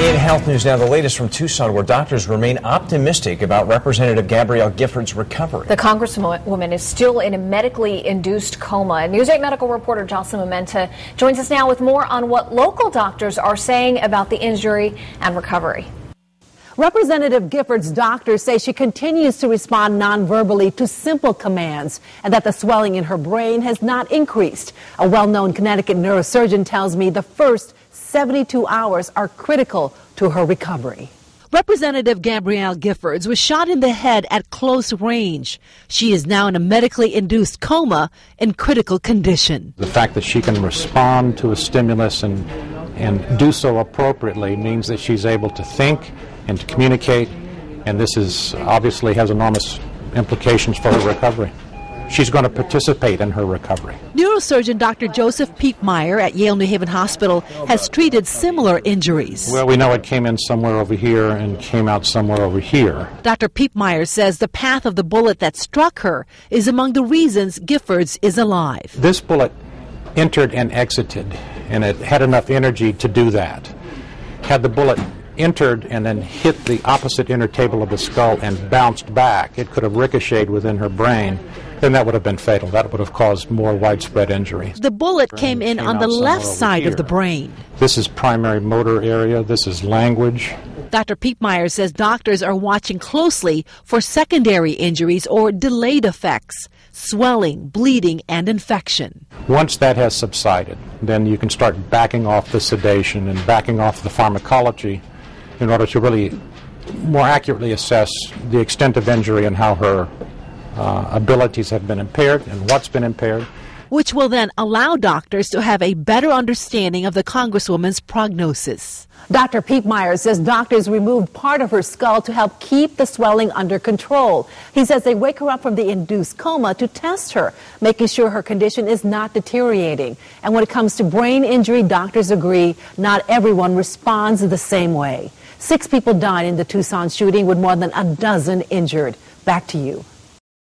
In health news now, the latest from Tucson, where doctors remain optimistic about Representative Gabrielle Gifford's recovery. The Congresswoman is still in a medically induced coma. News 8 medical reporter Jocelyn Mementa joins us now with more on what local doctors are saying about the injury and recovery. Representative Gifford's doctors say she continues to respond non-verbally to simple commands and that the swelling in her brain has not increased. A well-known Connecticut neurosurgeon tells me the first 72 hours are critical to her recovery. Representative Gabrielle Giffords was shot in the head at close range. She is now in a medically induced coma in critical condition. The fact that she can respond to a stimulus and do so appropriately means that she's able to think and to communicate, and this is obviously has enormous implications for her recovery. She's going to participate in her recovery. Neurosurgeon Dr. Joseph Piepmeyer at Yale New Haven Hospital has treated similar injuries. Well, we know it came in somewhere over here and came out somewhere over here. Dr. Piepmeyer says the path of the bullet that struck her is among the reasons Giffords is alive. This bullet entered and exited, and it had enough energy to do that. Had the bullet entered and then hit the opposite inner table of the skull and bounced back, it could have ricocheted within her brain. Then that would have been fatal. That would have caused more widespread injury. The bullet came in on the left side of the brain. This is primary motor area. This is language. Dr. Piepmeyer says doctors are watching closely for secondary injuries or delayed effects, swelling, bleeding, and infection. Once that has subsided, then you can start backing off the sedation and backing off the pharmacology in order to really more accurately assess the extent of injury and how her abilities have been impaired and what's been impaired. Which will then allow doctors to have a better understanding of the Congresswoman's prognosis. Dr. Piepmeyer says doctors removed part of her skull to help keep the swelling under control. He says they wake her up from the induced coma to test her, making sure her condition is not deteriorating. And when it comes to brain injury, doctors agree not everyone responds the same way. 6 people died in the Tucson shooting with more than a dozen injured. Back to you.